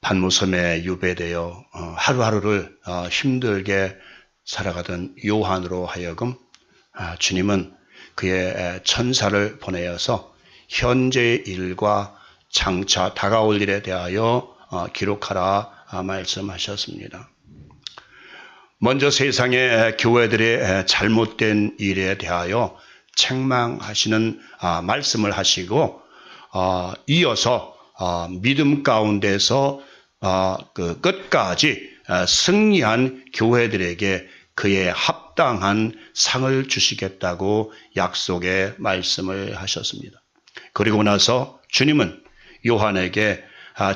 판무섬에 유배되어 하루하루를 힘들게 살아가던 요한으로 하여금 주님은 그의 천사를 보내어서 현재의 일과 장차 다가올 일에 대하여 기록하라 말씀하셨습니다. 먼저 세상의 교회들의 잘못된 일에 대하여 책망하시는 말씀을 하시고 이어서 믿음 가운데서 그 끝까지 승리한 교회들에게 그의 합당한 상을 주시겠다고 약속의 말씀을 하셨습니다. 그리고 나서 주님은 요한에게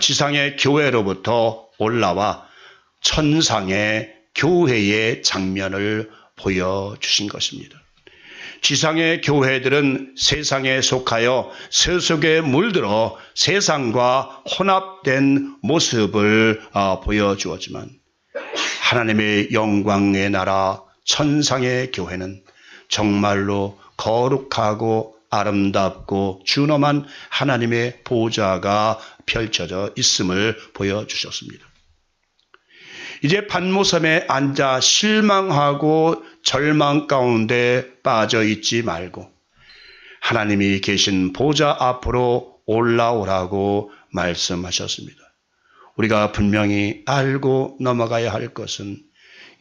지상의 교회로부터 올라와 천상의 교회의 장면을 보여주신 것입니다. 지상의 교회들은 세상에 속하여 세속에 물들어 세상과 혼합된 모습을 보여주었지만 하나님의 영광의 나라 천상의 교회는 정말로 거룩하고 아름답고 준엄한 하나님의 보좌가 펼쳐져 있음을 보여주셨습니다. 이제 판모섬에 앉아 실망하고 절망 가운데 빠져 있지 말고 하나님이 계신 보좌 앞으로 올라오라고 말씀하셨습니다. 우리가 분명히 알고 넘어가야 할 것은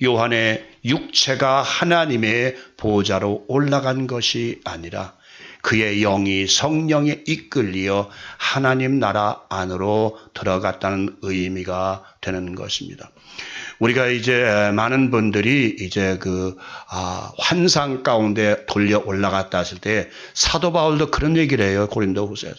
요한의 육체가 하나님의 보좌로 올라간 것이 아니라 그의 영이 성령에 이끌려 하나님 나라 안으로 들어갔다는 의미가 되는 것입니다. 우리가 이제 많은 분들이 이제 환상 가운데 돌려 올라갔다 했을 때 사도 바울도 그런 얘기를 해요. 고린도후서에서.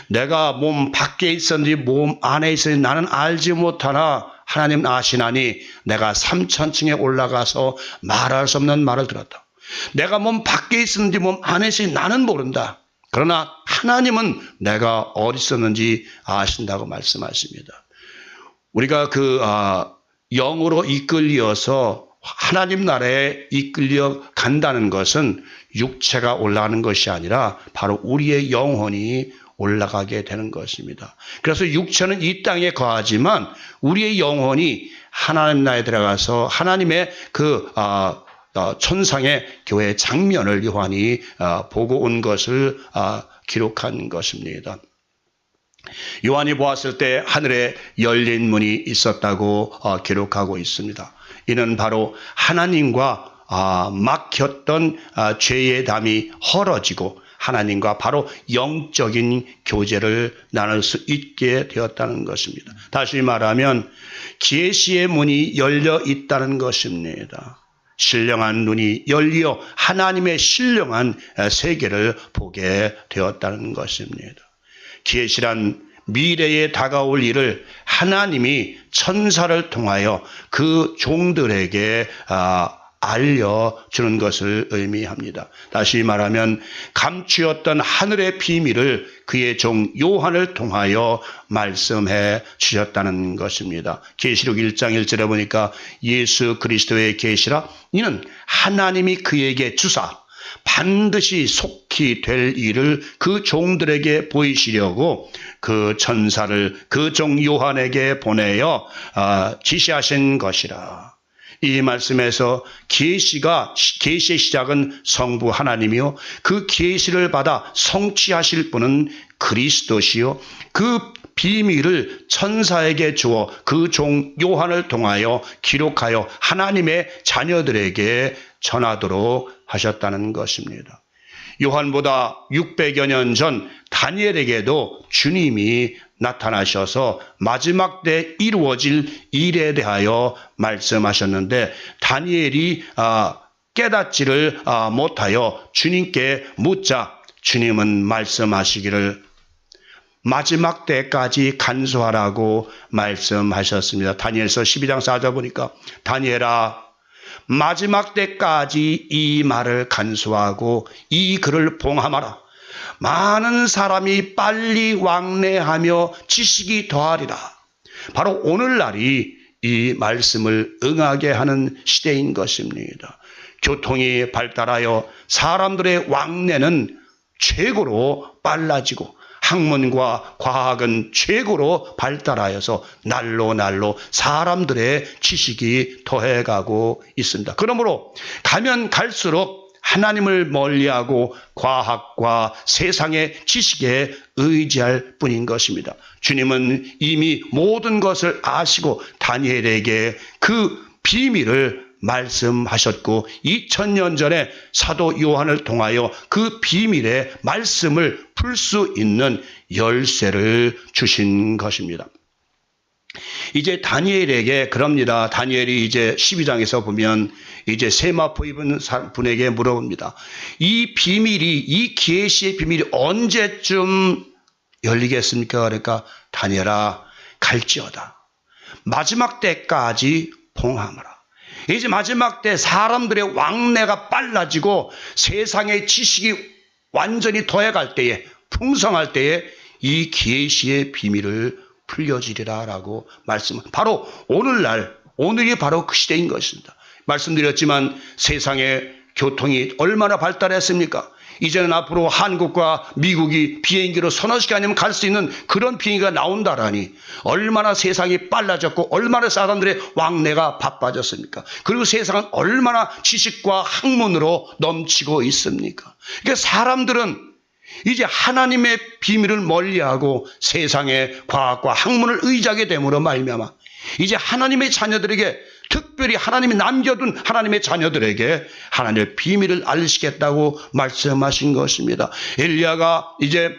내가 몸 밖에 있었는지 몸 안에 있었는지 나는 알지 못하나 하나님 아시나니 내가 3천층에 올라가서 말할 수 없는 말을 들었다. 내가 몸 밖에 있었는지 몸 안에 있었는지 나는 모른다. 그러나 하나님은 내가 어디 있었는지 아신다고 말씀하십니다. 우리가 영으로 이끌려서 하나님 나라에 이끌려 간다는 것은 육체가 올라가는 것이 아니라 바로 우리의 영혼이 올라가게 되는 것입니다. 그래서 육체는 이 땅에 거하지만 우리의 영혼이 하나님 나라에 들어가서 하나님의 천상의 교회의 장면을 요한이 보고 온 것을 기록한 것입니다. 요한이 보았을 때 하늘에 열린 문이 있었다고 기록하고 있습니다. 이는 바로 하나님과 막혔던 죄의 담이 헐어지고 하나님과 바로 영적인 교제를 나눌 수 있게 되었다는 것입니다. 다시 말하면 계시의 문이 열려 있다는 것입니다. 신령한 눈이 열려 하나님의 신령한 세계를 보게 되었다는 것입니다. 계시란 미래에 다가올 일을 하나님이 천사를 통하여 그 종들에게 알려주는 것을 의미합니다. 다시 말하면 감추었던 하늘의 비밀을 그의 종 요한을 통하여 말씀해 주셨다는 것입니다. 계시록 1장 1절에 보니까 예수 그리스도의 계시라 이는 하나님이 그에게 주사 반드시 속히 될 일을 그 종들에게 보이시려고 그 천사를 그 종 요한에게 보내어 지시하신 것이라. 이 말씀에서 계시의 시작은 성부 하나님이요 그 계시를 받아 성취하실 분은 그리스도시요 그 비밀을 천사에게 주어 그 종 요한을 통하여 기록하여 하나님의 자녀들에게 전하도록 하셨다는 것입니다. 요한보다 600여 년 전 다니엘에게도 주님이 나타나셔서 마지막 때 이루어질 일에 대하여 말씀하셨는데 다니엘이 깨닫지를 못하여 주님께 묻자 주님은 말씀하시기를 마지막 때까지 간수하라고 말씀하셨습니다. 다니엘서 12장 4절 보니까 다니엘아 마지막 때까지 이 말을 간수하고 이 글을 봉함하라. 많은 사람이 빨리 왕래하며 지식이 더하리라. 바로 오늘날이 이 말씀을 응하게 하는 시대인 것입니다. 교통이 발달하여 사람들의 왕래는 최고로 빨라지고 학문과 과학은 최고로 발달하여서 날로 사람들의 지식이 더해가고 있습니다. 그러므로 가면 갈수록 하나님을 멀리하고 과학과 세상의 지식에 의지할 뿐인 것입니다. 주님은 이미 모든 것을 아시고 다니엘에게 그 비밀을 말씀하셨고 2000년 전에 사도 요한을 통하여 그 비밀의 말씀을 풀 수 있는 열쇠를 주신 것입니다. 이제 다니엘에게 그럽니다. 다니엘이 이제 12장에서 보면 이제 세마포 입은 분에게 물어봅니다. 이 비밀이, 이 계시의 비밀이 언제쯤 열리겠습니까? 그러니까 다니엘아, 갈지어다. 마지막 때까지 봉함하라. 이제 마지막 때 사람들의 왕래가 빨라지고 세상의 지식이 완전히 더해갈 때에, 풍성할 때에 이 계시의 비밀을 풀려지리라 라고 바로 오늘날, 오늘이 바로 그 시대인 것입니다. 말씀드렸지만 세상의 교통이 얼마나 발달했습니까? 이제는 앞으로 한국과 미국이 비행기로 서너 시간이면 갈 수 있는 그런 비행기가 나온다라니 얼마나 세상이 빨라졌고 얼마나 사람들의 왕래가 바빠졌습니까? 그리고 세상은 얼마나 지식과 학문으로 넘치고 있습니까? 그러니까 사람들은 이제 하나님의 비밀을 멀리하고 세상의 과학과 학문을 의지하게 됨으로 말미암아 이제 하나님의 자녀들에게, 특별히 하나님이 남겨둔 하나님의 자녀들에게 하나님의 비밀을 알리시겠다고 말씀하신 것입니다. 엘리야가 이제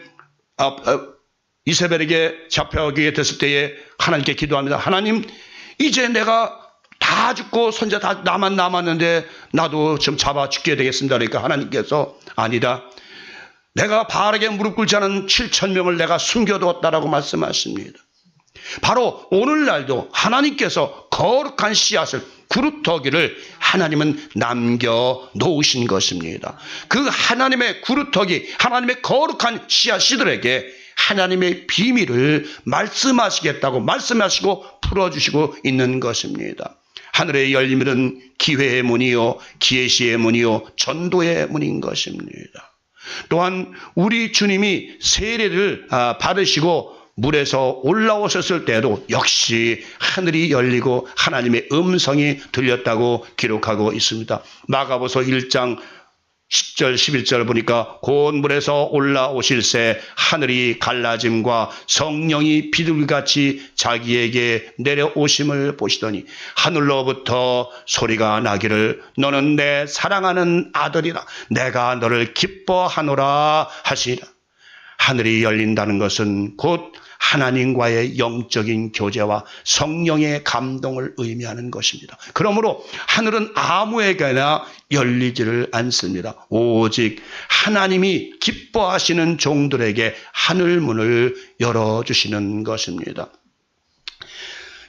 이세벨에게 잡혀가게 됐을 때에 하나님께 기도합니다. 하나님, 이제 내가 다 죽고 손자 다 나만 남았는데 나도 좀 잡아 죽게 되겠습니다. 그러니까 하나님께서 아니다, 내가 바알에게 무릎 꿇지 않은 7,000명을 내가 숨겨두었다라고 말씀하십니다. 바로 오늘날도 하나님께서 거룩한 씨앗을, 구루터기를 하나님은 남겨놓으신 것입니다. 그 하나님의 구루터기, 하나님의 거룩한 씨앗들에게 하나님의 비밀을 말씀하시겠다고 말씀하시고 풀어주시고 있는 것입니다. 하늘의 열림은 기회의 문이요, 계시의 문이요, 전도의 문인 것입니다. 또한 우리 주님이 세례를 받으시고 물에서 올라오셨을 때도 역시 하늘이 열리고 하나님의 음성이 들렸다고 기록하고 있습니다. 마가복음 1장 10절 11절 보니까 곧 물에서 올라오실새 하늘이 갈라짐과 성령이 비둘기같이 자기에게 내려오심을 보시더니 하늘로부터 소리가 나기를 너는 내 사랑하는 아들이라 내가 너를 기뻐하노라 하시니라. 하늘이 열린다는 것은 곧 하나님과의 영적인 교제와 성령의 감동을 의미하는 것입니다. 그러므로 하늘은 아무에게나 열리지를 않습니다. 오직 하나님이 기뻐하시는 종들에게 하늘문을 열어주시는 것입니다.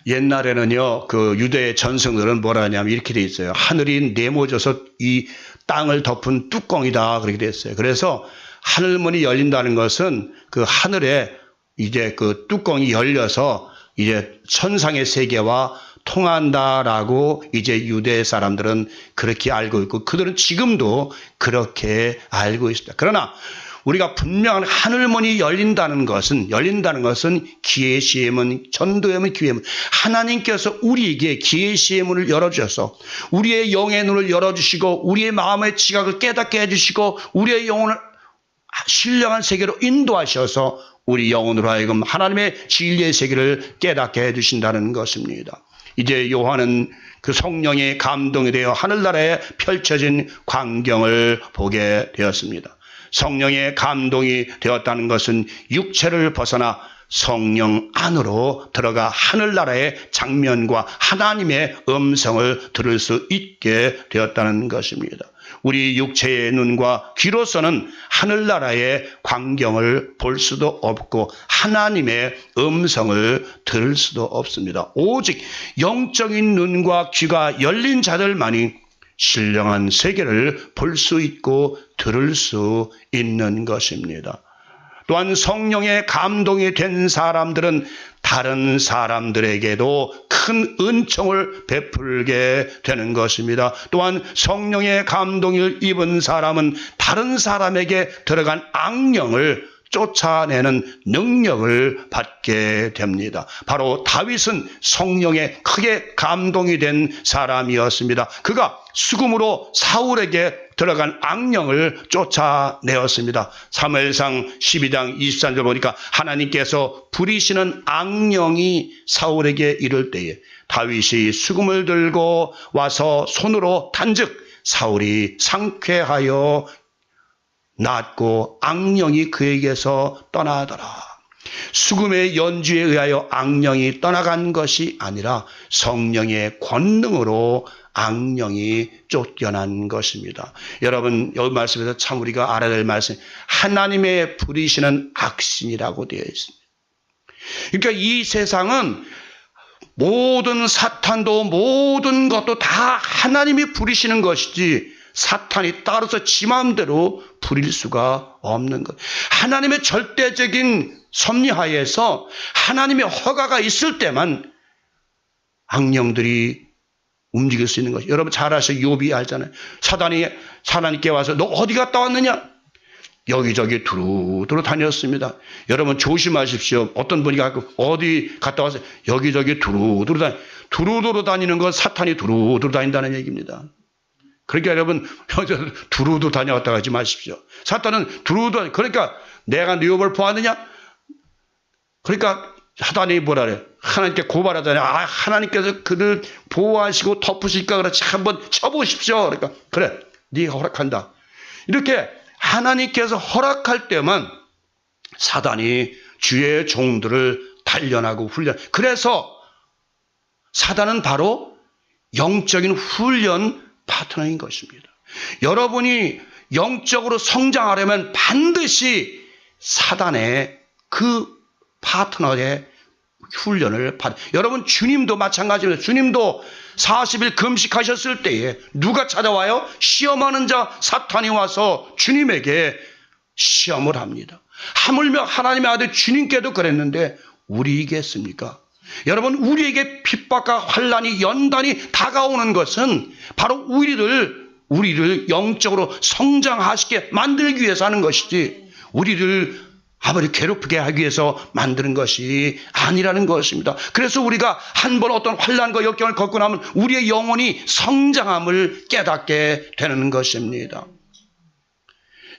옛날에는요, 그 유대 전승들은 뭐라 하냐면 이렇게 돼 있어요. 하늘이 네모져서 이 땅을 덮은 뚜껑이다, 그렇게 돼 있어요. 그래서 하늘문이 열린다는 것은 그 하늘에 이제 그 뚜껑이 열려서 이제 천상의 세계와 통한다라고 이제 유대 사람들은 그렇게 알고 있고 그들은 지금도 그렇게 알고 있습니다. 그러나 우리가 분명한 하늘문이 열린다는 것은 계시의 문, 전도의 문, 기회의 문. 하나님께서 우리에게 계시의 문을 열어주셔서 우리의 영의 눈을 열어주시고 우리의 마음의 지각을 깨닫게 해주시고 우리의 영혼을 신령한 세계로 인도하셔서 우리 영혼으로 하여금 하나님의 진리의 세계를 깨닫게 해주신다는 것입니다. 이제 요한은 그 성령의 감동이 되어 하늘나라에 펼쳐진 광경을 보게 되었습니다. 성령의 감동이 되었다는 것은 육체를 벗어나 성령 안으로 들어가 하늘나라의 장면과 하나님의 음성을 들을 수 있게 되었다는 것입니다. 우리 육체의 눈과 귀로서는 하늘나라의 광경을 볼 수도 없고 하나님의 음성을 들을 수도 없습니다. 오직 영적인 눈과 귀가 열린 자들만이 신령한 세계를 볼 수 있고 들을 수 있는 것입니다. 또한 성령의 감동이 된 사람들은 다른 사람들에게도 큰 은총을 베풀게 되는 것입니다. 또한 성령의 감동을 입은 사람은 다른 사람에게 들어간 악령을 쫓아내는 능력을 받게 됩니다. 바로 다윗은 성령에 크게 감동이 된 사람이었습니다. 그가 수금으로 사울에게 들어간 악령을 쫓아내었습니다. 사무엘상 12장 23절 보니까 하나님께서 부리시는 악령이 사울에게 이를 때에 다윗이 수금을 들고 와서 손으로 단즉 사울이 상쾌하여 낫고 악령이 그에게서 떠나더라. 수금의 연주에 의하여 악령이 떠나간 것이 아니라 성령의 권능으로 악령이 쫓겨난 것입니다. 여러분, 여기 말씀에서 참 우리가 알아야 될 말씀, 하나님의 부리시는 악신이라고 되어 있습니다. 그러니까 이 세상은 모든 사탄도 모든 것도 다 하나님이 부리시는 것이지 사탄이 따라서 지 마음대로 부릴 수가 없는 것. 하나님의 절대적인 섭리하에서 하나님의 허가가 있을 때만 악령들이 움직일 수 있는 것이. 여러분 잘 아시죠? 욥이 알잖아요. 사단이 하나님께 와서 너 어디 갔다 왔느냐? 여기저기 두루두루 다녔습니다. 여러분 조심하십시오. 어떤 분이 어디 갔다 와서 여기저기 두루두루 다니는 건 사탄이 두루두루 다닌다는 얘기입니다. 그러니까 여러분 두루두루 다녀왔다 하지 마십시오. 사탄은 두루두루, 그러니까 내가 욥을 보았느냐? 그러니까 사단이 뭐라 그래? 하나님께 고발하잖아요. 하나님께서 그를 보호하시고 덮으실까 그렇지 한번 쳐보십시오. 그러니까 그래, 네가 허락한다. 이렇게 하나님께서 허락할 때만 사단이 주의 종들을 단련하고 훈련. 그래서 사단은 바로 영적인 훈련 파트너인 것입니다. 여러분이 영적으로 성장하려면 반드시 사단의 그 파트너의 훈련을 여러분 주님도 마찬가지입니다. 주님도 40일 금식하셨을 때에 누가 찾아와요? 시험하는 자 사탄이 와서 주님에게 시험을 합니다. 하물며 하나님의 아들 주님께도 그랬는데 우리이겠습니까? 여러분 우리에게 핍박과 환난이 연단이 다가오는 것은 바로 우리를 영적으로 성장하시게 만들기 위해서 하는 것이지 우리를 아버지 괴롭히게 하기 위해서 만드는 것이 아니라는 것입니다. 그래서 우리가 한 번 어떤 환난과 역경을 겪고 나면 우리의 영혼이 성장함을 깨닫게 되는 것입니다.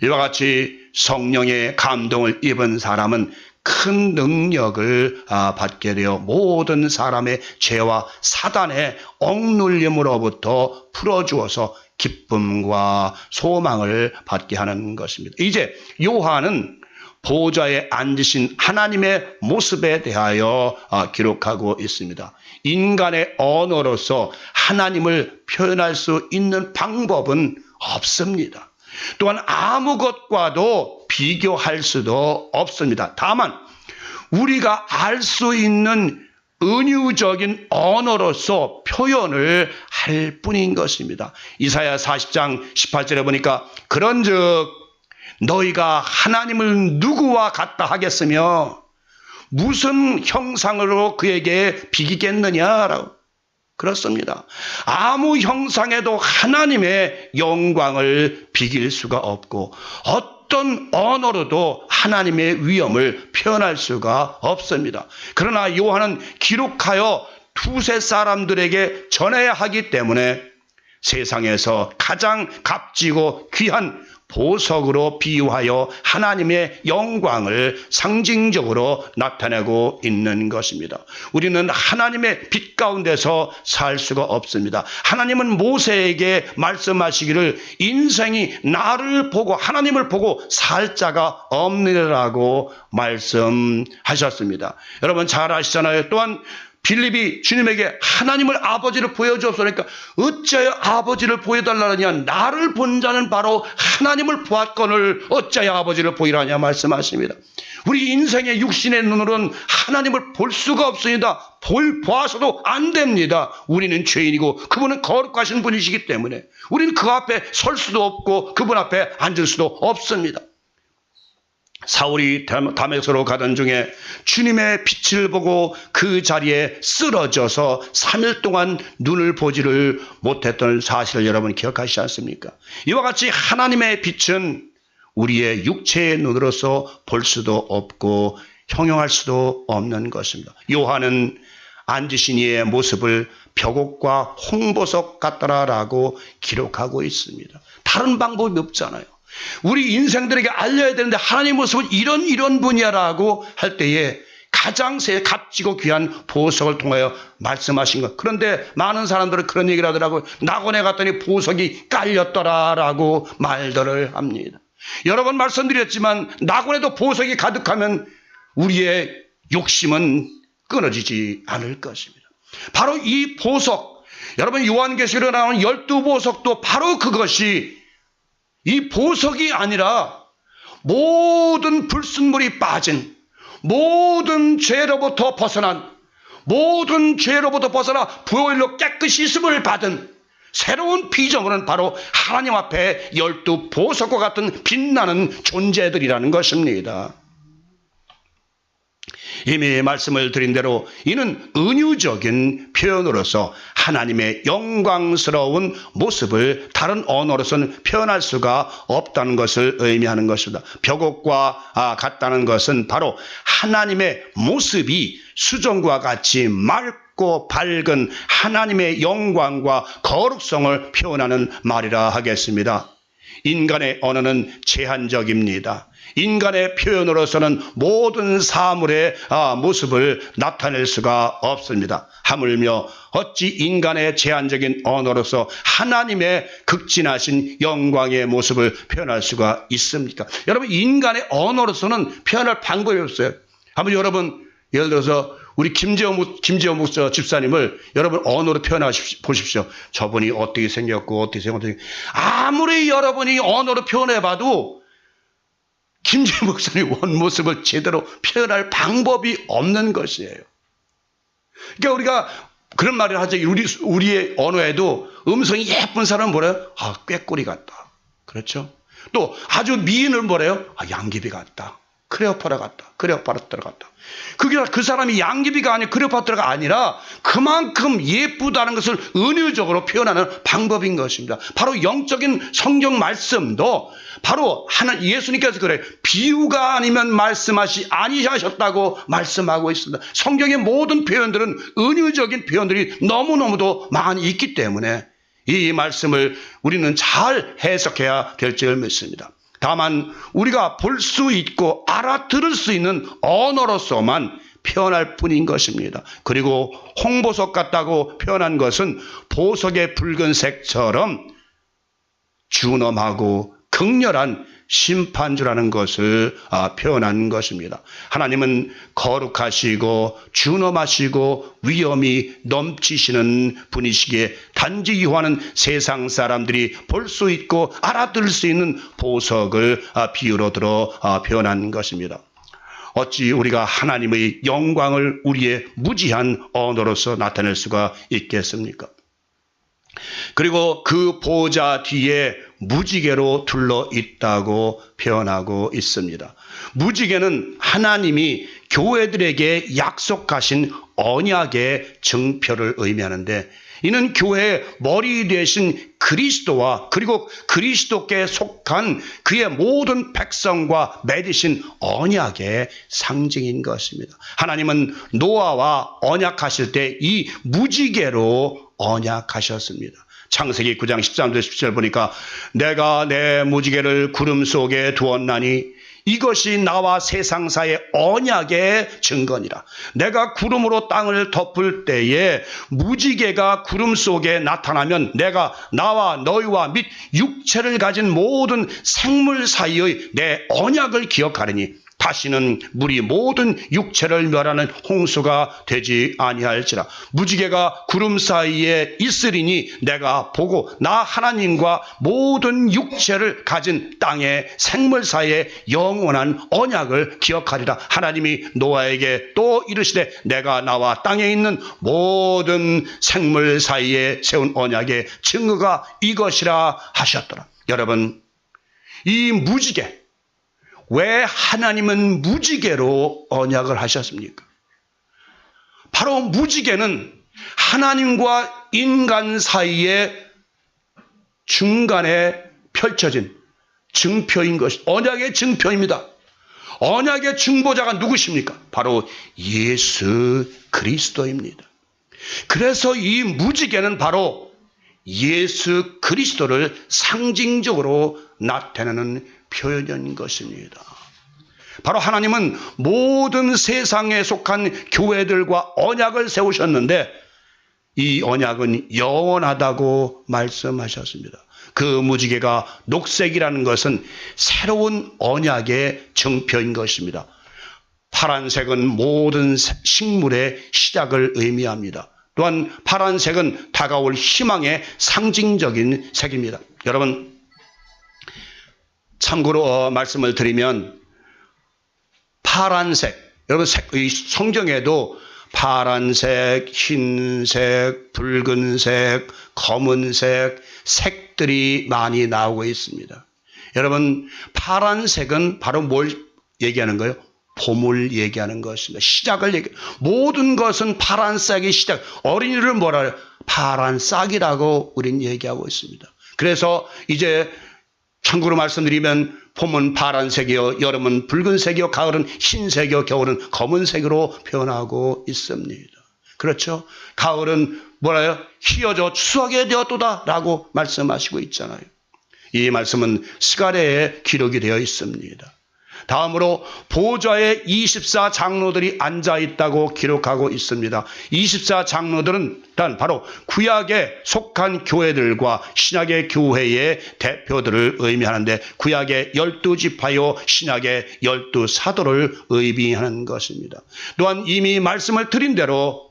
이와 같이 성령의 감동을 입은 사람은 큰 능력을 받게 되어 모든 사람의 죄와 사단의 억눌림으로부터 풀어주어서 기쁨과 소망을 받게 하는 것입니다. 이제 요한은 보좌에 앉으신 하나님의 모습에 대하여 기록하고 있습니다. 인간의 언어로서 하나님을 표현할 수 있는 방법은 없습니다. 또한 아무것과도 비교할 수도 없습니다. 다만 우리가 알 수 있는 은유적인 언어로서 표현을 할 뿐인 것입니다. 이사야 40장 18절에 보니까 그런즉 너희가 하나님을 누구와 같다 하겠으며 무슨 형상으로 그에게 비기겠느냐라고. 그렇습니다. 아무 형상에도 하나님의 영광을 비길 수가 없고 어떤 언어로도 하나님의 위엄을 표현할 수가 없습니다. 그러나 요한은 기록하여 두세 사람들에게 전해야 하기 때문에 세상에서 가장 값지고 귀한 보석으로 비유하여 하나님의 영광을 상징적으로 나타내고 있는 것입니다. 우리는 하나님의 빛 가운데서 살 수가 없습니다. 하나님은 모세에게 말씀하시기를 인생이 나를 보고 하나님을 보고 살 자가 없느라고 말씀하셨습니다. 여러분 잘 아시잖아요. 또한 빌립이 주님에게 하나님을 아버지를 보여주옵소서. 그러니까 어찌하여 아버지를 보여달라느냐, 나를 본 자는 바로 하나님을 보았거늘 어찌하여 아버지를 보이라냐 말씀하십니다. 우리 인생의 육신의 눈으로는 하나님을 볼 수가 없습니다. 보아서도 안 됩니다. 우리는 죄인이고 그분은 거룩하신 분이시기 때문에 우리는 그 앞에 설 수도 없고 그분 앞에 앉을 수도 없습니다. 사울이 다메섹으로 가던 중에 주님의 빛을 보고 그 자리에 쓰러져서 3일 동안 눈을 보지를 못했던 사실을 여러분 기억하시지 않습니까? 이와 같이 하나님의 빛은 우리의 육체의 눈으로서 볼 수도 없고 형용할 수도 없는 것입니다. 요한은 앉으신 이의 모습을 벽옥과 홍보석 같더라라고 기록하고 있습니다. 다른 방법이 없잖아요. 우리 인생들에게 알려야 되는데 하나님의 모습은 이런 분이야라고 할 때에 가장 값지고 귀한 보석을 통하여 말씀하신 것. 그런데 많은 사람들은 그런 얘기를 하더라고요. 낙원에 갔더니 보석이 깔렸더라라고 말들을 합니다. 여러 번 말씀드렸지만 낙원에도 보석이 가득하면 우리의 욕심은 끊어지지 않을 것입니다. 바로 이 보석, 여러분 요한계시록에 나오는 12보석도 바로 그것이 이 보석이 아니라 모든 불순물이 빠진, 모든 죄로부터 벗어나 부활로 깨끗이 씻음을 받은 새로운 피조물은 바로 하나님 앞에 12보석과 같은 빛나는 존재들이라는 것입니다. 이미 말씀을 드린 대로 이는 은유적인 표현으로서 하나님의 영광스러운 모습을 다른 언어로서는 표현할 수가 없다는 것을 의미하는 것입니다. 벽옥과 같다는 것은 바로 하나님의 모습이 수정과 같이 맑고 밝은 하나님의 영광과 거룩성을 표현하는 말이라 하겠습니다. 인간의 언어는 제한적입니다. 인간의 표현으로서는 모든 사물의 모습을 나타낼 수가 없습니다. 하물며 어찌 인간의 제한적인 언어로서 하나님의 극진하신 영광의 모습을 표현할 수가 있습니까? 여러분, 인간의 언어로서는 표현할 방법이 없어요. 한번 여러분, 예를 들어서 우리 김재호 목사 집사님을 여러분 언어로 보십시오. 저분이 어떻게 생겼고 아무리 여러분이 언어로 표현해봐도 김재호 목사님 원모습을 제대로 표현할 방법이 없는 것이에요. 그러니까 우리가 그런 말을 하죠. 우리의 언어에도 음성이 예쁜 사람은 뭐래요? 꾀꼬리 같다. 그렇죠? 또 아주 미인을 뭐래요? 양귀비 같다. 클레오파트라 같다. 그게 그 사람이 양귀비가 아니라 클레오파트라가 아니라 그만큼 예쁘다는 것을 은유적으로 표현하는 방법인 것입니다. 바로 영적인 성경 말씀도 바로 예수님께서 그래요. 비유가 아니면 말씀하시 아니하셨다고 말씀하고 있습니다. 성경의 모든 표현들은 은유적인 표현들이 너무너무도 많이 있기 때문에 이 말씀을 우리는 잘 해석해야 될 줄 믿습니다. 다만 우리가 볼 수 있고 알아들을 수 있는 언어로서만 표현할 뿐인 것입니다. 그리고 홍보석 같다고 표현한 것은 보석의 붉은색처럼 준엄하고 극렬한 심판주라는 것을 표현한 것입니다. 하나님은 거룩하시고 준엄하시고 위엄이 넘치시는 분이시기에 단지 요한은 세상 사람들이 볼 수 있고 알아들을 수 있는 보석을 비유로 들어 표현한 것입니다. 어찌 우리가 하나님의 영광을 우리의 무지한 언어로서 나타낼 수가 있겠습니까? 그리고 그 보좌 뒤에 무지개로 둘러 있다고 표현하고 있습니다. 무지개는 하나님이 교회들에게 약속하신 언약의 증표를 의미하는데 이는 교회의 머리 되신 그리스도와 그리고 그리스도께 속한 그의 모든 백성과 맺으신 언약의 상징인 것입니다. 하나님은 노아와 언약하실 때 이 무지개로 언약하셨습니다. 창세기 9장 13절 17절 보니까 내가 내 무지개를 구름 속에 두었나니 이것이 나와 세상사의 언약의 증거니라. 내가 구름으로 땅을 덮을 때에 무지개가 구름 속에 나타나면 내가 나와 너희와 및 육체를 가진 모든 생물 사이의 내 언약을 기억하리니 다시는 물이 모든 육체를 멸하는 홍수가 되지 아니할지라. 무지개가 구름 사이에 있으리니 내가 보고 나 하나님과 모든 육체를 가진 땅의 생물 사이에 영원한 언약을 기억하리라. 하나님이 노아에게 또 이르시되 내가 나와 땅에 있는 모든 생물 사이에 세운 언약의 증거가 이것이라 하셨더라. 여러분, 이 무지개, 왜 하나님은 무지개로 언약을 하셨습니까? 바로 무지개는 하나님과 인간 사이에 중간에 펼쳐진 증표인 것이, 언약의 증표입니다. 언약의 중보자가 누구십니까? 바로 예수 그리스도입니다. 그래서 이 무지개는 바로 예수 그리스도를 상징적으로 나타내는 표현인 것입니다. 바로 하나님은 모든 세상에 속한 교회들과 언약을 세우셨는데 이 언약은 영원하다고 말씀하셨습니다. 그 무지개가 녹색이라는 것은 새로운 언약의 증표인 것입니다. 파란색은 모든 식물의 시작을 의미합니다. 또한 파란색은 다가올 희망의 상징적인 색입니다. 여러분, 참고로 말씀을 드리면 파란색, 여러분 성경에도 파란색, 흰색, 붉은색, 검은색 색들이 많이 나오고 있습니다. 여러분, 파란색은 바로 뭘 얘기하는 거예요? 봄을 얘기하는 것입니다. 시작을 모든 것은 파란색이 시작. 어린이를 뭐라 해요? 파란 싹이라고 우리는 얘기하고 있습니다. 그래서 이제 참고로 말씀드리면 봄은 파란색이요, 여름은 붉은색이요, 가을은 흰색이요, 겨울은 검은색으로 표현하고 있습니다. 그렇죠? 가을은 뭐라요? 희어져 추수하게 되었도다 라고 말씀하시고 있잖아요. 이 말씀은 스가랴에 기록이 되어 있습니다. 다음으로 보좌에 24장로들이 앉아있다고 기록하고 있습니다. 24장로들은 일단 바로 구약에 속한 교회들과 신약의 교회의 대표들을 의미하는데 구약의 12지파요 신약의 12사도를 의미하는 것입니다. 또한 이미 말씀을 드린 대로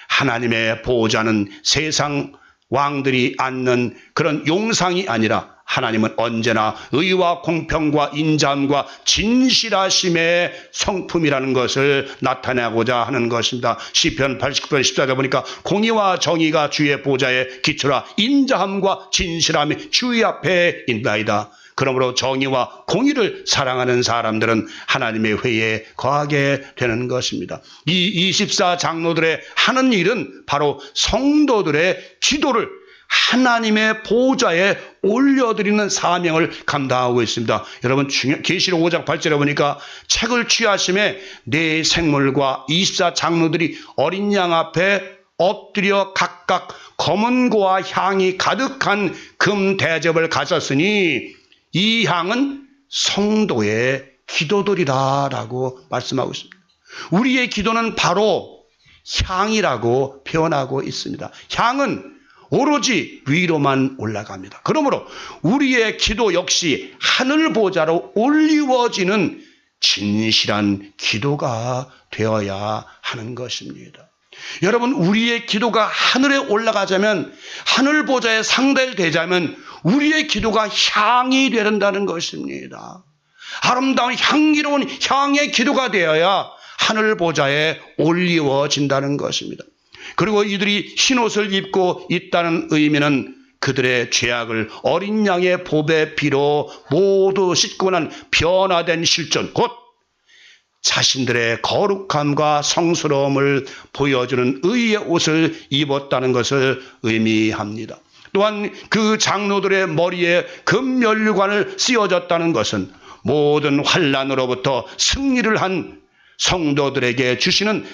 하나님의 보좌는 세상 왕들이 앉는 그런 용상이 아니라 하나님은 언제나 의와 공평과 인자함과 진실하심의 성품이라는 것을 나타내고자 하는 것입니다. 시편 89편 14절 보니까 공의와 정의가 주의 보좌에 기초라 인자함과 진실함이 주의 앞에 있나이다. 그러므로 정의와 공의를 사랑하는 사람들은 하나님의 회에 거하게 되는 것입니다. 이 24장로들의 하는 일은 바로 성도들의 기도를 하나님의 보좌에 올려드리는 사명을 감당하고 있습니다. 여러분, 계시록 5장 8절에 보니까 책을 취하심에 네 생물과 24장로들이 어린 양 앞에 엎드려 각각 검은고와 향이 가득한 금 대접을 가졌으니 이 향은 성도의 기도들이다라고 말씀하고 있습니다. 우리의 기도는 바로 향이라고 표현하고 있습니다. 향은 오로지 위로만 올라갑니다. 그러므로 우리의 기도 역시 하늘 보좌로 올리워지는 진실한 기도가 되어야 하는 것입니다. 여러분, 우리의 기도가 하늘에 올라가자면, 하늘 보좌에 상달되자면 우리의 기도가 향이 되는다는 것입니다. 아름다운 향기로운 향의 기도가 되어야 하늘 보좌에 올리워진다는 것입니다. 그리고 이들이 흰옷을 입고 있다는 의미는 그들의 죄악을 어린 양의 보배 피로 모두 씻고 난 변화된 실존, 곧 자신들의 거룩함과 성스러움을 보여주는 의의 옷을 입었다는 것을 의미합니다. 또한 그 장로들의 머리에 금면류관을 씌워졌다는 것은 모든 환난으로부터 승리를 한 성도들에게 주시는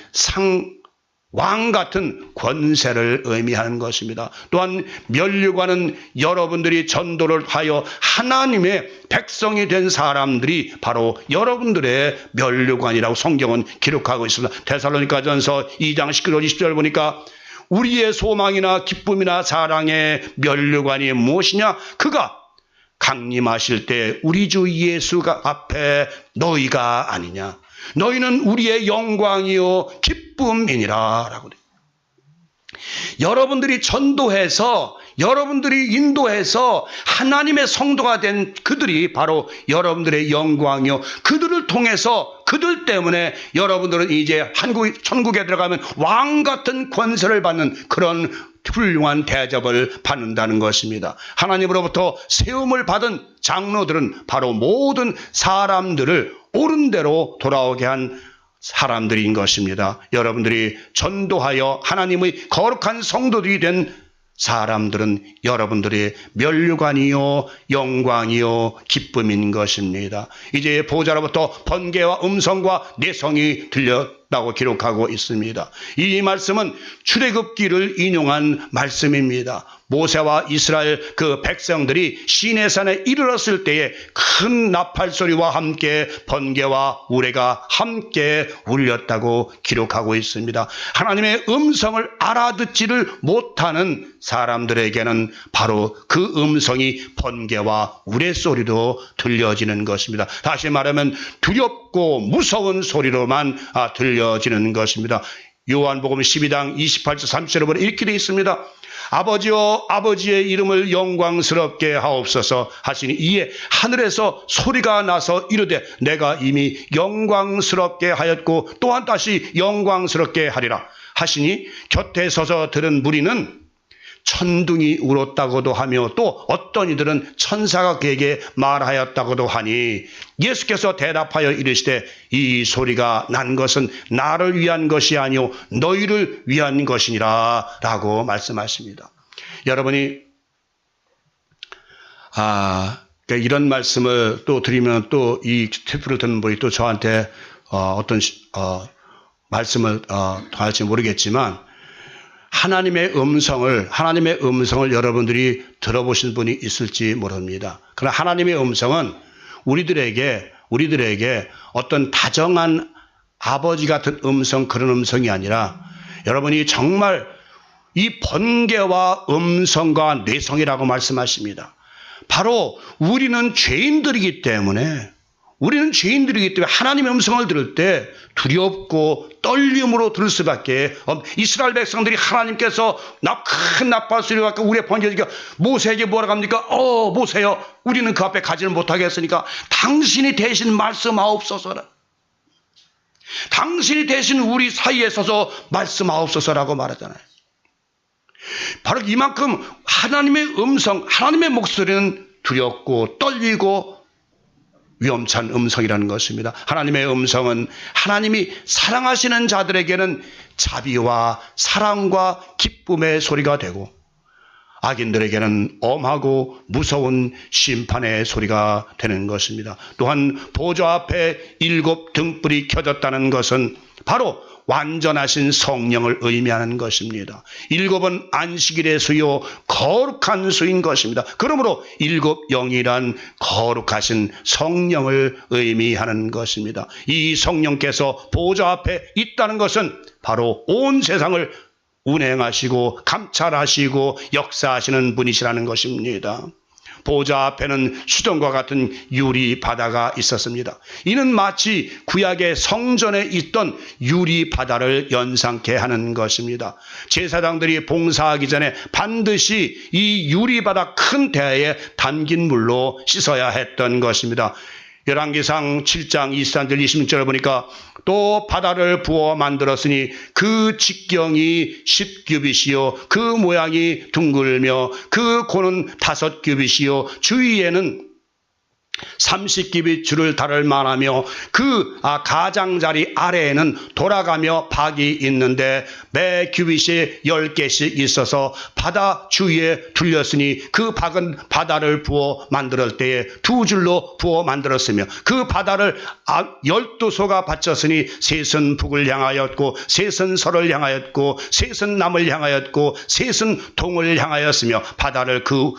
왕 같은 권세를 의미하는 것입니다. 또한 면류관은 여러분들이 전도를 하여 하나님의 백성이 된 사람들이 바로 여러분들의 면류관이라고 성경은 기록하고 있습니다. 데살로니가전서 2장 19절 20절 보니까 우리의 소망이나 기쁨이나 사랑의 면류관이 무엇이냐? 그가 강림하실 때 우리 주 예수가 앞에 너희가 아니냐? 너희는 우리의 영광이요 기쁨이니라 라고 돼요. 여러분들이 전도해서, 여러분들이 인도해서 하나님의 성도가 된 그들이 바로 여러분들의 영광이요, 그들을 통해서, 그들 때문에 여러분들은 이제 천국에 들어가면 왕 같은 권세를 받는 그런 훌륭한 대접을 받는다는 것입니다. 하나님으로부터 세움을 받은 장로들은 바로 모든 사람들을 옳은 대로 돌아오게 한 사람들인 것입니다. 여러분들이 전도하여 하나님의 거룩한 성도들이 된 사람들은 여러분들의 면류관이요 영광이요 기쁨인 것입니다. 이제 보좌로부터 번개와 음성과 내성이 들렸다고 기록하고 있습니다. 이 말씀은 출애굽기를 인용한 말씀입니다. 모세와 이스라엘 그 백성들이 시내산에 이르렀을 때에 큰 나팔 소리와 함께 번개와 우레가 함께 울렸다고 기록하고 있습니다. 하나님의 음성을 알아듣지를 못하는 사람들에게는 바로 그 음성이 번개와 우레 소리로 들려지는 것입니다. 다시 말하면 두렵고 무서운 소리로만 들려지는 것입니다. 요한복음 12장 28절 30절에 보면 이렇게 되어 있습니다. 아버지여 아버지의 이름을 영광스럽게 하옵소서 하시니 이에 하늘에서 소리가 나서 이르되 내가 이미 영광스럽게 하였고 또한 다시 영광스럽게 하리라 하시니 곁에 서서 들은 무리는 천둥이 울었다고도 하며 또 어떤 이들은 천사가 그에게 말하였다고도 하니 예수께서 대답하여 이르시되 이 소리가 난 것은 나를 위한 것이 아니요 너희를 위한 것이니라 라고 말씀하십니다. 여러분이 그러니까 이런 말씀을 또 드리면 또 이 테이프를 듣는 분이 또 저한테 어떤 말씀을 더 할지 모르겠지만 하나님의 음성을 여러분들이 들어보신 분이 있을지 모릅니다. 그러나 하나님의 음성은 우리들에게 어떤 다정한 아버지 같은 음성, 그런 음성이 아니라 여러분이 정말 이 번개와 음성과 뇌성이라고 말씀하십니다. 바로 우리는 죄인들이기 때문에 하나님의 음성을 들을 때 두렵고 떨림으로 들을 수밖에 이스라엘 백성들이 하나님께서 큰 나팔 소리가 우리의 번개니까 모세에게 뭐라고 합니까? 모세여 우리는 그 앞에 가지를 못하겠으니까 당신이 대신 말씀하옵소서라. 당신이 대신 우리 사이에 서서 말씀하옵소서라고 말하잖아요. 바로 이만큼 하나님의 음성, 하나님의 목소리는 두렵고 떨리고 위험찬 음성이라는 것입니다. 하나님의 음성은 하나님이 사랑하시는 자들에게는 자비와 사랑과 기쁨의 소리가 되고 악인들에게는 엄하고 무서운 심판의 소리가 되는 것입니다. 또한 보좌 앞에 7 등불이 켜졌다는 것은 바로 완전하신 성령을 의미하는 것입니다. 7은 안식일의 수요 거룩한 수인 것입니다. 그러므로 7영이란 거룩하신 성령을 의미하는 것입니다. 이 성령께서 보좌 앞에 있다는 것은 바로 온 세상을 운행하시고 감찰하시고 역사하시는 분이시라는 것입니다. 보좌 앞에는 수정과 같은 유리 바다가 있었습니다. 이는 마치 구약의 성전에 있던 유리 바다를 연상케 하는 것입니다. 제사장들이 봉사하기 전에 반드시 이 유리 바다 큰 대야에 담긴 물로 씻어야 했던 것입니다. 열왕기상 7장 23절 26절을 보니까 또 바다를 부어 만들었으니 그 직경이 10규빗이요 그 모양이 둥글며 그 고는 5규빗이요 주위에는 30규빗 줄을 달을 만하며 그 가장자리 아래에는 돌아가며 박이 있는데 매 규빗이 10개씩 있어서 바다 주위에 둘렸으니 그 박은 바다를 부어 만들 때에 2줄로 부어 만들었으며 그 바다를 12소가 받쳤으니 셋은 북을 향하였고 셋은 서를 향하였고 셋은 남을 향하였고 셋은 동을 향하였으며 바다를 그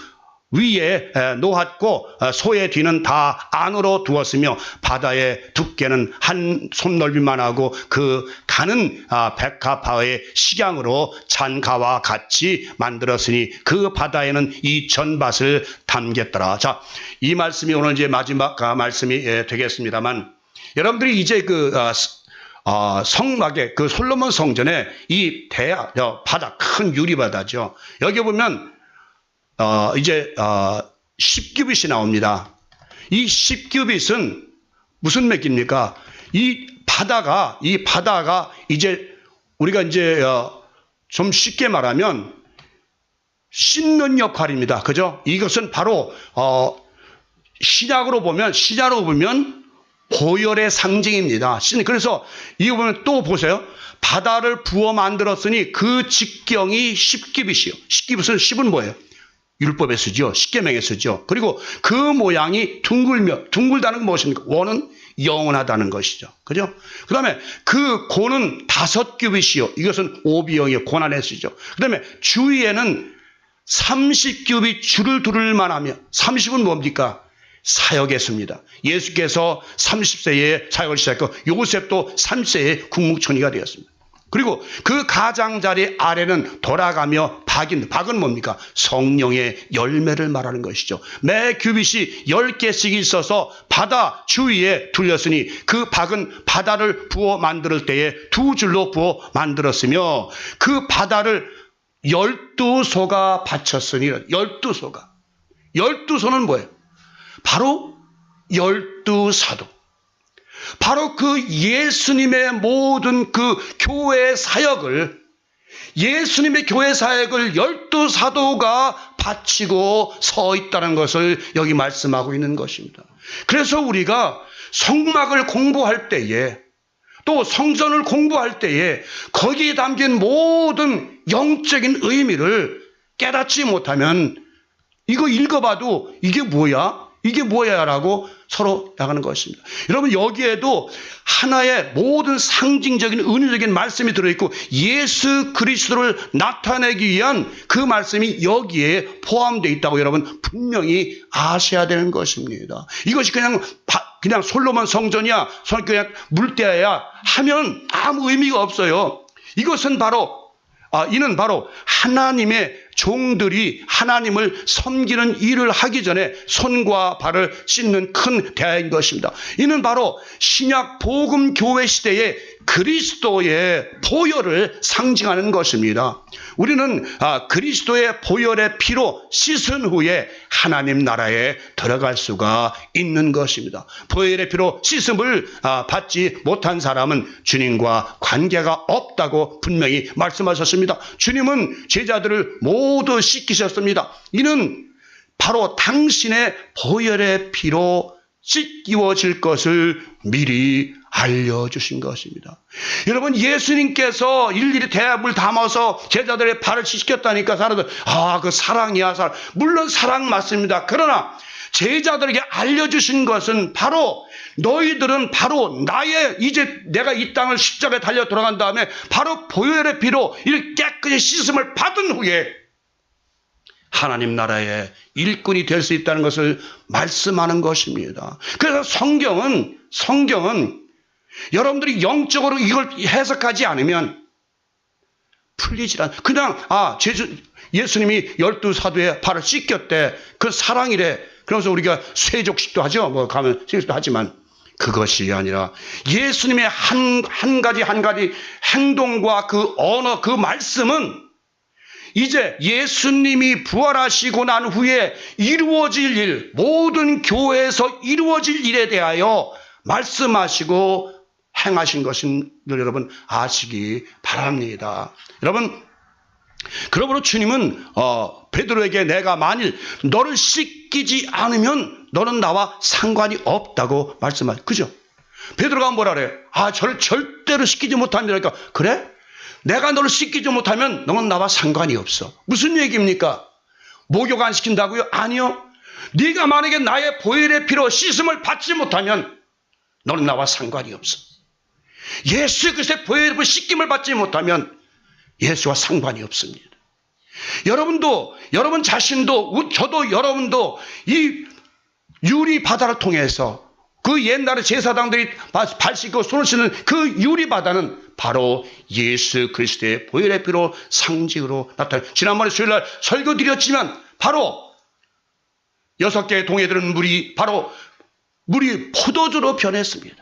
위에 놓았고 소의 뒤는 다 안으로 두었으며 바다의 두께는 한 손넓이만 하고 그 가는 백합화의 식양으로 잔가와 같이 만들었으니 그 바다에는 2000밭을 담겼더라. 자, 이 말씀이 오늘 이제 마지막 말씀이 되겠습니다만 여러분들이 이제 성막의 그 솔로몬 성전에 이 바다 큰 유리 바다죠. 여기 보면 이제 10규빗이 나옵니다. 이 10규빗은 무슨 맥입니까? 이 바다가 이제 우리가 이제 좀 쉽게 말하면 씻는 역할입니다. 그죠? 이것은 바로 시작으로 보면 보혈의 상징입니다. 그래서 이거 보면 또 보세요. 바다를 부어 만들었으니 그 직경이 십기빗이요. 십기빗은 십은 뭐예요? 율법에 쓰죠. 십계명에 쓰죠. 그리고 그 모양이 둥글다는 건 무엇입니까? 원은 영원하다는 것이죠. 그죠? 그 다음에 그 고는 5규빗이요. 이것은 오비형의 고난에 쓰죠. 그 다음에 주위에는 30규빗 줄을 두를 만하며 30은 뭡니까? 사역에 씁니다. 예수께서 30세에 사역을 시작했고 요셉도 30세에 국무총리가 되었습니다. 그리고 그 가장자리 아래는 돌아가며 박은 뭡니까? 성령의 열매를 말하는 것이죠. 매 규빗이 10개씩 있어서 바다 주위에 둘렸으니 그 박은 바다를 부어 만들 때에 2줄로 부어 만들었으며 그 바다를 12소가 바쳤으니 12소가. 12소는 뭐예요? 바로 12사도. 바로 그 예수님의 모든 그 교회 사역을, 예수님의 교회 사역을 12사도가 바치고 서 있다는 것을 여기 말씀하고 있는 것입니다. 그래서 우리가 성막을 공부할 때에 또 성전을 공부할 때에 거기에 담긴 모든 영적인 의미를 깨닫지 못하면 이거 읽어봐도 이게 뭐야? 이게 뭐야? 라고 서로 나가는 것입니다. 여러분 여기에도 하나의 모든 상징적인 은유적인 말씀이 들어있고 예수 그리스도를 나타내기 위한 그 말씀이 여기에 포함되어 있다고 여러분 분명히 아셔야 되는 것입니다. 이것이 그냥 솔로몬 성전이야, 그냥 물대야 하면 아무 의미가 없어요. 이것은 이는 바로 하나님의 종들이 하나님을 섬기는 일을 하기 전에 손과 발을 씻는 큰 대화인 것입니다. 이는 바로 신약 복음 교회 시대의 그리스도의 보혈을 상징하는 것입니다. 우리는 그리스도의 보혈의 피로 씻은 후에 하나님 나라에 들어갈 수가 있는 것입니다. 보혈의 피로 씻음을 받지 못한 사람은 주님과 관계가 없다고 분명히 말씀하셨습니다. 주님은 제자들을 모두 씻기셨습니다. 이는 바로 당신의 보혈의 피로 씻기워질 것을 미리 알려주신 것입니다. 여러분 예수님께서 일일이 대합을 담아서 제자들의 발을 씻겼다니까 사람들 그 사랑이야 사랑. 물론 사랑 맞습니다. 그러나 제자들에게 알려주신 것은 바로 너희들은 바로 이제 내가 이 땅을 십자가에 달려 돌아간 다음에 바로 보혈의 피로 이렇게 깨끗이 씻음을 받은 후에 하나님 나라의 일꾼이 될 수 있다는 것을 말씀하는 것입니다. 그래서 성경은 여러분들이 영적으로 이걸 해석하지 않으면 풀리질 않아요. 그냥 예수님이 12사도의 발을 씻겼대. 그 사랑이래. 그래서 우리가 쇠족식도 하죠. 가면 쇠족식도 하지만 그것이 아니라 예수님의 한 가지 행동과 그 언어, 그 말씀은 이제 예수님이 부활하시고 난 후에 이루어질 일, 모든 교회에서 이루어질 일에 대하여 말씀하시고 행하신 것인 여러분 아시기 바랍니다. 여러분, 그러므로 주님은 베드로에게 내가 만일 너를 씻기지 않으면 너는 나와 상관이 없다고 말씀하죠. 그죠? 베드로가 뭐라 그래? 저를 절대로 씻기지 못합니다. 그래? 내가 너를 씻기지 못하면 너는 나와 상관이 없어. 무슨 얘기입니까? 목욕 안 시킨다고요? 아니요. 네가 만약에 나의 보혈의 피로 씻음을 받지 못하면 너는 나와 상관이 없어. 예수 그리스도의 보혈의 피로 씻김을 받지 못하면 예수와 상관이 없습니다. 여러분 자신도 저도 여러분도 이 유리 바다를 통해서 그 옛날에 제사장들이 발 씻고 손을 씻는 그 유리 바다는 바로 예수 그리스도의 보혈의 피로 상징으로 나타나요. 지난번에 수요일날 설교 드렸지만 바로 6개의 동에 들은 물이 포도주로 변했습니다.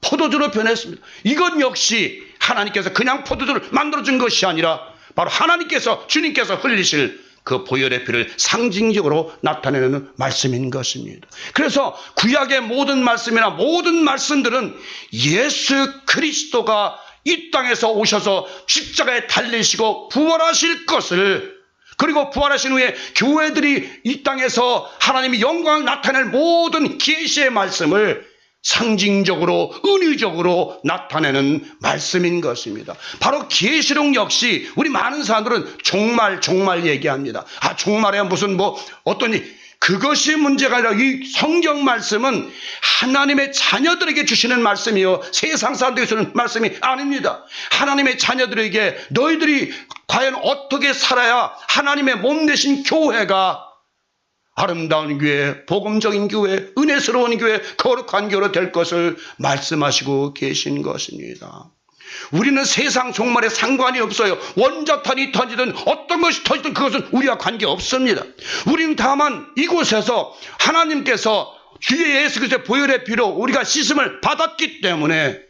포도주로 변했습니다. 이건 역시 하나님께서 그냥 포도주를 만들어준 것이 아니라 바로 주님께서 흘리실 그 보혈의 피를 상징적으로 나타내는 말씀인 것입니다. 그래서 구약의 모든 말씀이나 모든 말씀들은 예수 그리스도가 이 땅에서 오셔서 십자가에 달리시고 부활하실 것을, 그리고 부활하신 후에 교회들이 이 땅에서 하나님의 영광을 나타낼 모든 계시의 말씀을 상징적으로 은유적으로 나타내는 말씀인 것입니다. 바로 계시록 역시 우리 많은 사람들은 종말 얘기합니다. 종말에 무슨 어떤 그것이 문제가 아니라 이 성경 말씀은 하나님의 자녀들에게 주시는 말씀이요, 세상 사람들에게 주는 말씀이 아닙니다. 하나님의 자녀들에게 너희들이 과연 어떻게 살아야 하나님의 몸 되신 교회가 아름다운 교회, 복음적인 교회, 은혜스러운 교회, 거룩한 교회로 될 것을 말씀하시고 계신 것입니다. 우리는 세상 종말에 상관이 없어요. 원자탄이 터지든 어떤 것이 터지든 그것은 우리와 관계없습니다. 우리는 다만 이곳에서 하나님께서 주의 예수 그리스도의 보혈의 피로 우리가 씻음을 받았기 때문에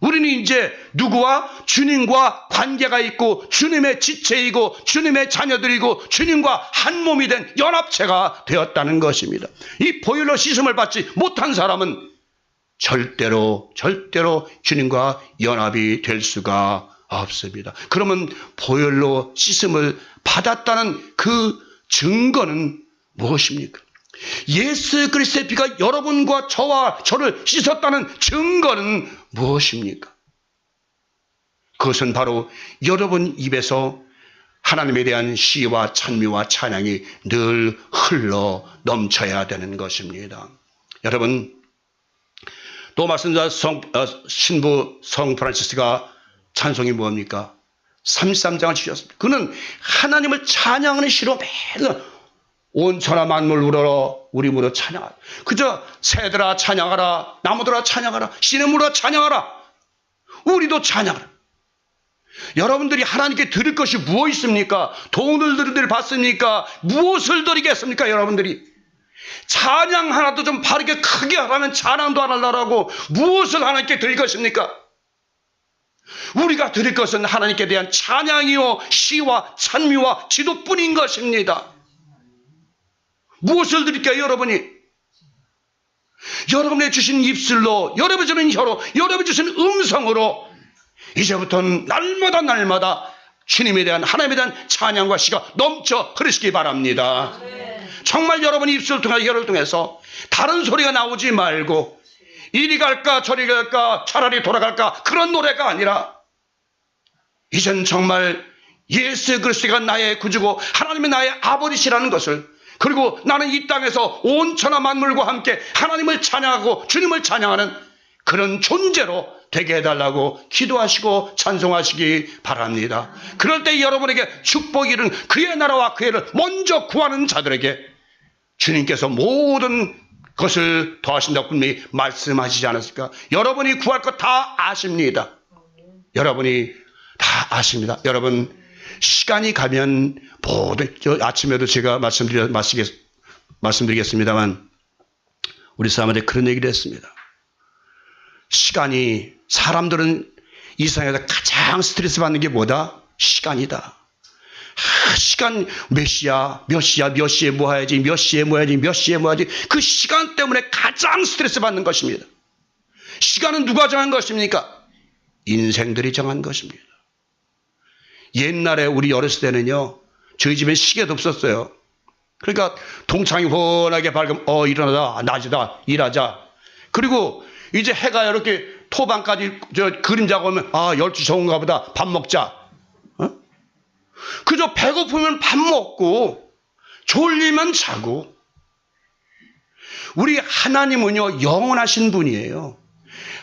우리는 이제 누구와? 주님과 관계가 있고 주님의 지체이고 주님의 자녀들이고 주님과 한 몸이 된 연합체가 되었다는 것입니다. 이 보혈로 씻음을 받지 못한 사람은 절대로 주님과 연합이 될 수가 없습니다. 그러면 보혈로 씻음을 받았다는 그 증거는 무엇입니까? 예수 그리스도의 피가 여러분과 저를 씻었다는 증거는 무엇입니까? 그것은 바로 여러분 입에서 하나님에 대한 시와 찬미와 찬양이 늘 흘러 넘쳐야 되는 것입니다. 여러분, 또 말씀드린 신부 성 프란시스가 찬송이 뭡니까? 33장을 주셨습니다. 그는 하나님을 찬양하는 시로 매일 온 천하 만물 우러러 우리 무려 찬양하라. 그저 새들아 찬양하라, 나무들아 찬양하라, 씨름으로 찬양하라, 우리도 찬양하라. 여러분들이 하나님께 드릴 것이 무엇 있습니까? 돈을 드리들 받습니까? 무엇을 드리겠습니까? 여러분들이 찬양 하나도 좀 바르게 크게 하라면 찬양도 안 하려고 무엇을 하나님께 드릴 것입니까? 우리가 드릴 것은 하나님께 대한 찬양이요 시와 찬미와 기도뿐인 것입니다. 무엇을 드릴까요, 여러분이? 여러분의 주신 입술로, 여러분이 주신 혀로, 여러분이 주신 음성으로 이제부터는 날마다 주님에 대한, 하나님에 대한 찬양과 시가 넘쳐 흐르시기 바랍니다. 정말 여러분이 입술을 통해 혀를 통해서 다른 소리가 나오지 말고 이리 갈까 저리 갈까 차라리 돌아갈까 그런 노래가 아니라 이젠 정말 예수 그리스도가 나의 구주고 하나님이 나의 아버지시라는 것을, 그리고 나는 이 땅에서 온 천하 만물과 함께 하나님을 찬양하고 주님을 찬양하는 그런 존재로 되게 해달라고 기도하시고 찬송하시기 바랍니다. 그럴 때 여러분에게 축복이 이른 그의 나라와 그의 를 먼저 구하는 자들에게 주님께서 모든 것을 더하신다고 분명히 말씀하시지 않았을까? 여러분이 구할 것 다 아십니다. 여러분이 다 아십니다. 여러분, 시간이 가면 모든, 아침에도 제가 말씀드리겠습니다만 우리 사람한테 그런 얘기를 했습니다. 시간이, 사람들은 이 세상에서 가장 스트레스 받는 게 뭐다? 시간이다. 시간 몇 시야? 몇 시에 뭐 해야지? 몇 시에 뭐 해야지? 몇 시에 뭐 해야지? 그 시간 때문에 가장 스트레스 받는 것입니다. 시간은 누가 정한 것입니까? 인생들이 정한 것입니다. 옛날에 우리 어렸을 때는요, 저희 집엔 시계도 없었어요. 그러니까 동창이 훤하게 밝으면 일어나자, 낮이다, 일하자. 그리고 이제 해가 이렇게 토방까지 그림자가 오면 12시 좋은가 보다, 밥 먹자. 그저 배고프면 밥 먹고 졸리면 자고. 우리 하나님은요, 영원하신 분이에요.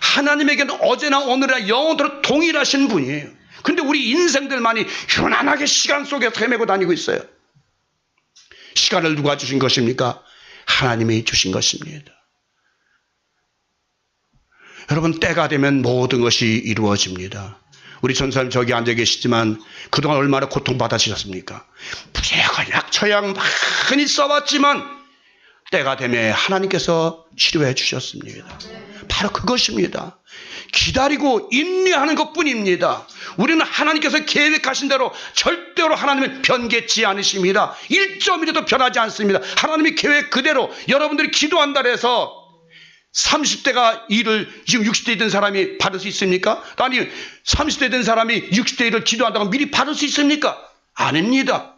하나님에게는 어제나 오늘이나 영원토록 동일하신 분이에요. 근데 우리 인생들만이 현안하게 시간 속에 헤매고 다니고 있어요. 시간을 누가 주신 것입니까? 하나님이 주신 것입니다. 여러분, 때가 되면 모든 것이 이루어집니다. 우리 전사님 저기 앉아 계시지만 그동안 얼마나 고통받으셨습니까? 무지하게 약처약 많이 써봤지만 때가 되면 하나님께서 치료해 주셨습니다. 바로 그것입니다. 기다리고 인내하는 것뿐입니다. 우리는 하나님께서 계획하신 대로 절대로 하나님은 변개치 않으십니다. 1.1도 변하지 않습니다. 하나님의 계획 그대로 여러분들이 기도한다 해서 30대가 일을 지금 60대 된 사람이 받을 수 있습니까? 아니, 30대 된 사람이 60대 일을 기도한다고 미리 받을 수 있습니까? 아닙니다.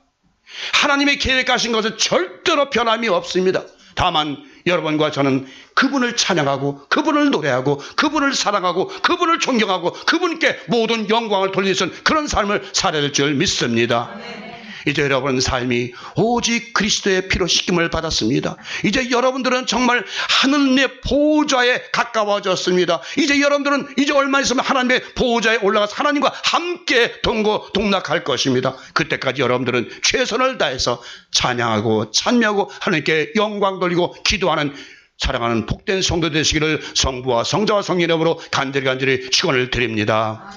하나님의 계획하신 것은 절대로 변함이 없습니다. 다만 여러분과 저는 그분을 찬양하고 그분을 노래하고 그분을 사랑하고 그분을 존경하고 그분께 모든 영광을 돌릴 수 있는 그런 삶을 살아야 될 줄 믿습니다. 이제 여러분 삶이 오직 그리스도의 피로 씻김을 받았습니다. 이제 여러분들은 정말 하느님의 보호자에 가까워졌습니다. 이제 여러분들은 이제 얼마 있으면 하나님의 보호자에 올라가서 하나님과 함께 동락할 것입니다. 그때까지 여러분들은 최선을 다해서 찬양하고 찬미하고 하나님께 영광 돌리고 기도하는 사랑하는 복된 성도 되시기를 성부와 성자와 성령 이름으로 간절히 축원을 드립니다.